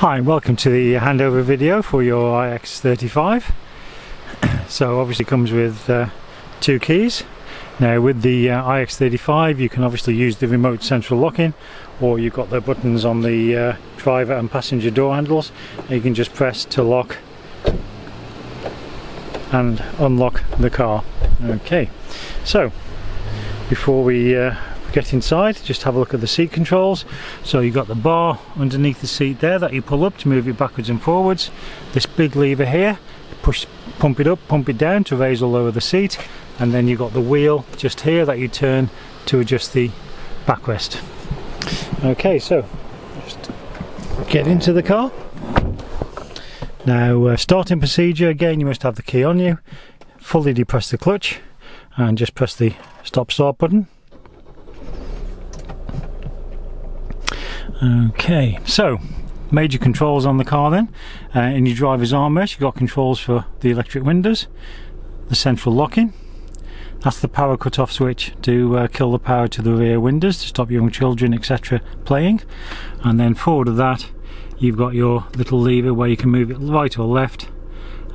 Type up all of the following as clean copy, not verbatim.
Hi and welcome to the handover video for your ix35. So obviously it comes with two keys. Now with the ix35 you can obviously use the remote central locking, or you've got the buttons on the driver and passenger door handles, and you can just press to lock and unlock the car. Okay, so before we get inside, just have a look at the seat controls. So you've got the bar underneath the seat there that you pull up to move it backwards and forwards. This big lever here, pump it up, pump it down to raise or lower the seat, and then you've got the wheel just here that you turn to adjust the backrest. Okay, so just get into the car. Now starting procedure, again you must have the key on you. Fully depress the clutch and just press the stop-start button. Okay, so major controls on the car then. In your driver's armrest you've got controls for the electric windows, the central locking, that's the power cut-off switch to kill the power to the rear windows to stop young children etc playing, and then forward of that you've got your little lever where you can move it right or left,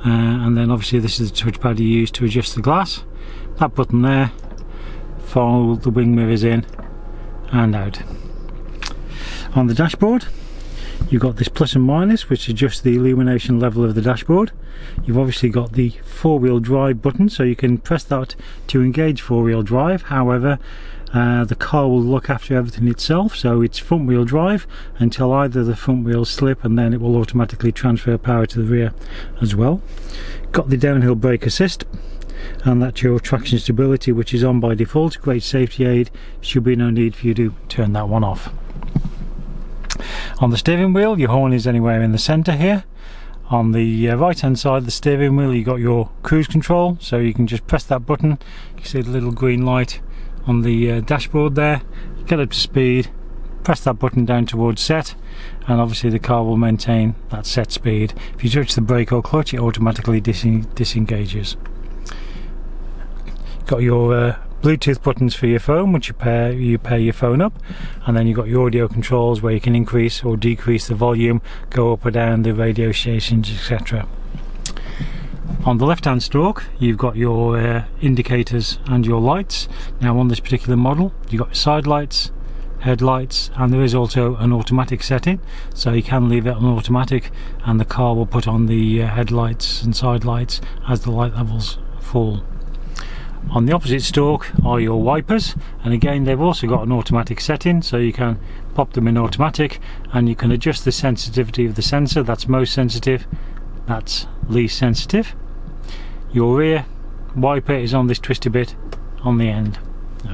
and then obviously this is the touchpad you use to adjust the glass. That button there, fold the wing mirrors in and out. On the dashboard you've got this plus and minus which adjusts the illumination level of the dashboard. You've obviously got the four-wheel drive button, so you can press that to engage four-wheel drive. However, the car will look after everything itself, so it's front wheel drive until either the front wheels slip, and then it will automatically transfer power to the rear as well. Got the downhill brake assist, and that's your traction stability which is on by default. Great safety aid, should be no need for you to turn that one off. On the steering wheel, your horn is anywhere in the centre here. On the right hand side of the steering wheel you got your cruise control, so you can just press that button. You see the little green light on the dashboard there. You get up to speed, press that button down towards set, and obviously the car will maintain that set speed. If you touch the brake or clutch it automatically disengages. Got your Bluetooth buttons for your phone, which you pair your phone up, and then you've got your audio controls where you can increase or decrease the volume, go up or down the radio stations etc. On the left hand stalk you've got your indicators and your lights. Now on this particular model you've got side lights, headlights, and there is also an automatic setting, so you can leave it on automatic and the car will put on the headlights and side lights as the light levels fall. On the opposite stalk are your wipers, and again they've also got an automatic setting, so you can pop them in automatic and you can adjust the sensitivity of the sensor. That's most sensitive, that's least sensitive. Your rear wiper is on this twisty bit on the end.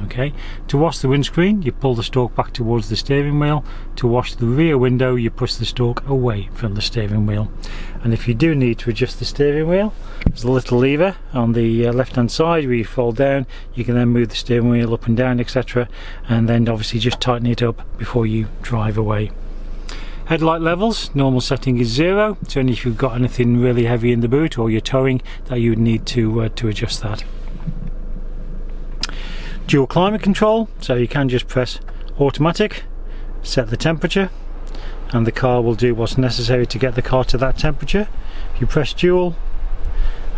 Okay, to wash the windscreen you pull the stalk back towards the steering wheel. To wash the rear window you push the stalk away from the steering wheel. And if you do need to adjust the steering wheel, there's a little lever on the left hand side where you fold down. You can then move the steering wheel up and down etc, and then obviously just tighten it up before you drive away. Headlight levels, normal setting is 0. It's only if you've got anything really heavy in the boot or you're towing that you would need to adjust that. Dual climate control, so you can just press automatic, set the temperature, and the car will do what's necessary to get the car to that temperature. If you press dual,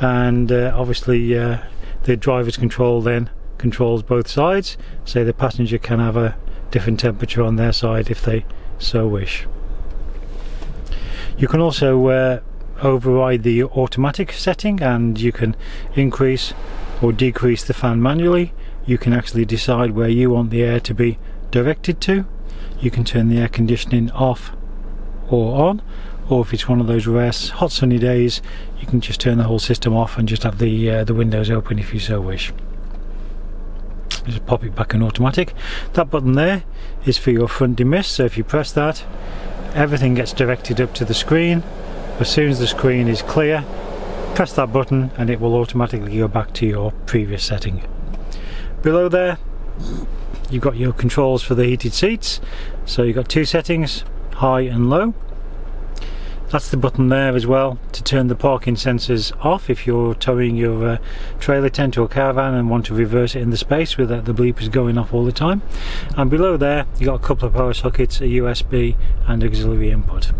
and obviously the driver's control then controls both sides, so the passenger can have a different temperature on their side if they so wish. You can also override the automatic setting, and you can increase or decrease the fan manually. You can actually decide where you want the air to be directed to. You can turn the air conditioning off or on, or if it's one of those rare hot sunny days you can just turn the whole system off and just have the windows open if you so wish. Just pop it back in automatic. That button there is for your front demist, so if you press that everything gets directed up to the screen. As soon as the screen is clear, press that button and it will automatically go back to your previous setting. Below there you've got your controls for the heated seats, so you've got two settings, high and low. That's the button there as well to turn the parking sensors off if you're towing your trailer tent or caravan and want to reverse it in the space without the bleepers going off all the time. And below there you've got a couple of power sockets, a USB and auxiliary input.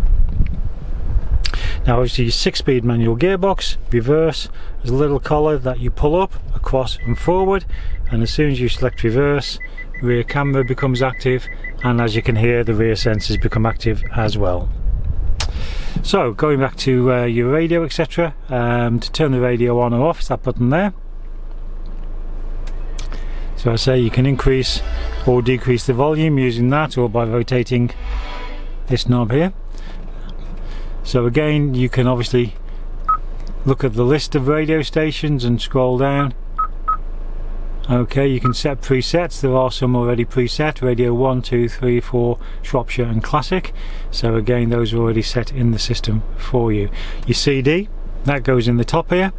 Now obviously your 6-speed manual gearbox, reverse, there's a little collar that you pull up, across and forward, and as soon as you select reverse, rear camera becomes active, and as you can hear, the rear sensors become active as well. So going back to your radio, etc., to turn the radio on or off, it's that button there. So I say you can increase or decrease the volume using that, or by rotating this knob here. So again, you can obviously look at the list of radio stations and scroll down. Okay, you can set presets. There are some already preset: radio 1, 2, 3, 4, Shropshire and Classic. So again, those are already set in the system for you. Your CD, that goes in the top here.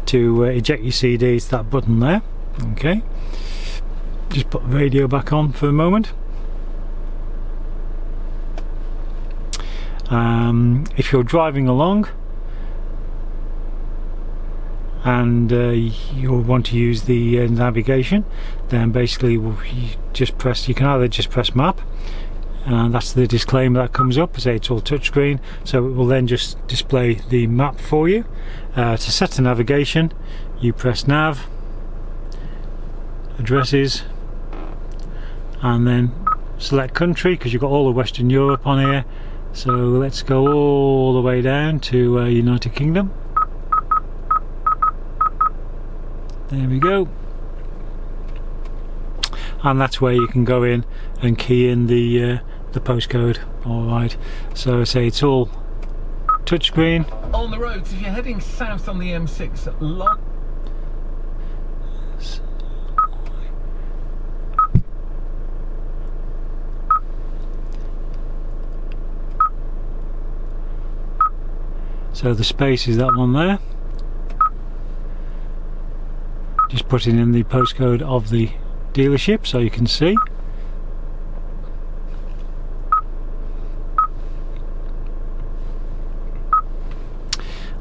To eject your CD, it's that button there. Okay, just put the radio back on for a moment. If you're driving along and you'll want to use the navigation, then basically you can either just press map, and that's the disclaimer that comes up, say it's all touchscreen, so it will then just display the map for you. To set the navigation, you press nav, addresses, and then select country, because you've got all of Western Europe on here. So let's go all the way down to United Kingdom. There we go. And that's where you can go in and key in the postcode. Alright, so say it's all touchscreen. On the roads, if you're heading south on the M6 long. So the space is that one there. Just putting in the postcode of the dealership so you can see.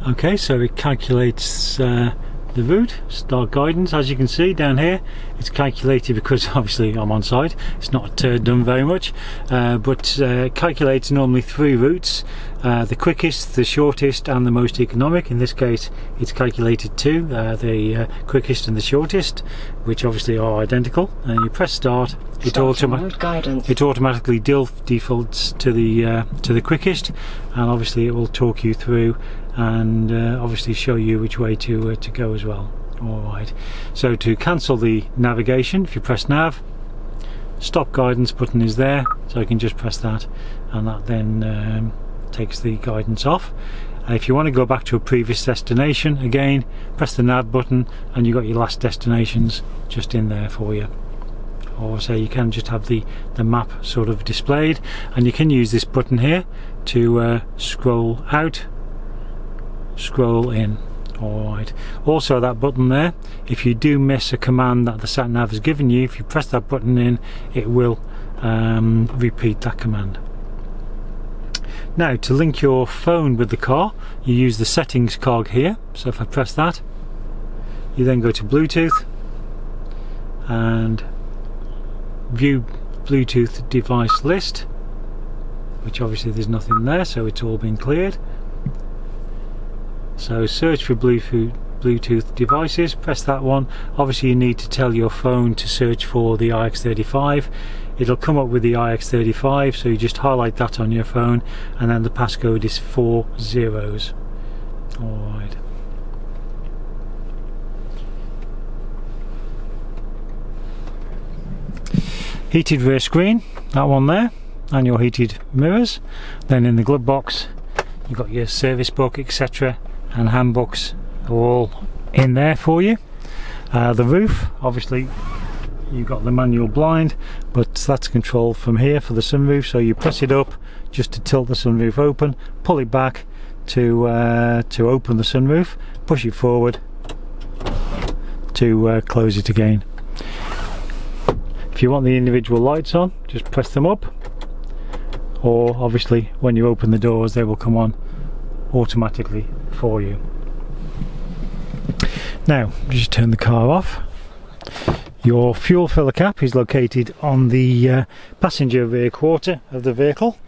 Okay, so it calculates the route, start guidance. As you can see down here, it's calculated, because obviously I'm on site, it's not done very much, but calculates normally 3 routes, the quickest, the shortest and the most economic. In this case it's calculated 2, the quickest and the shortest, which obviously are identical, and you press start, it automatically defaults to the quickest, and obviously it will talk you through and obviously show you which way to go as well. Alright, so to cancel the navigation, if you press nav, stop guidance button is there, so you can just press that, and that then takes the guidance off. If you want to go back to a previous destination, again press the nav button and you've got your last destinations just in there for you. Or say you can just have the map sort of displayed, and you can use this button here to scroll out, scroll in. Alright, also that button there, if you do miss a command that the sat nav has given you, if you press that button in, it will repeat that command. Now to link your phone with the car, you use the settings cog here. So if I press that, you then go to Bluetooth and view Bluetooth device list, which obviously there's nothing there, so it's all been cleared. So search for Bluetooth devices, press that one. Obviously you need to tell your phone to search for the ix35. It'll come up with the ix35, so you just highlight that on your phone, and then the passcode is 4 zeros. Alright. Heated rear screen, that one there, and your heated mirrors. Then in the glove box you've got your service book, etc., and handbooks are all in there for you. The roof, obviously you've got the manual blind, but that's controlled from here for the sunroof, so you press it up just to tilt the sunroof open, pull it back to open the sunroof, push it forward to close it again. If you want the individual lights on, just press them up, or obviously when you open the doors they will come on automatically for you. Now just turn the car off. Your fuel filler cap is located on the passenger rear quarter of the vehicle.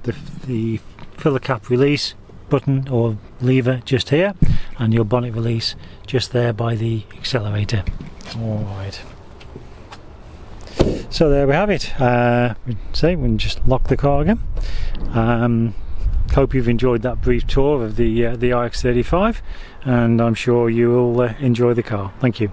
The filler cap release button or lever just here, and your bonnet release just there by the accelerator. Alright, so there we have it. We can just lock the car again. Hope you've enjoyed that brief tour of the ix35, and I'm sure you will enjoy the car. Thank you.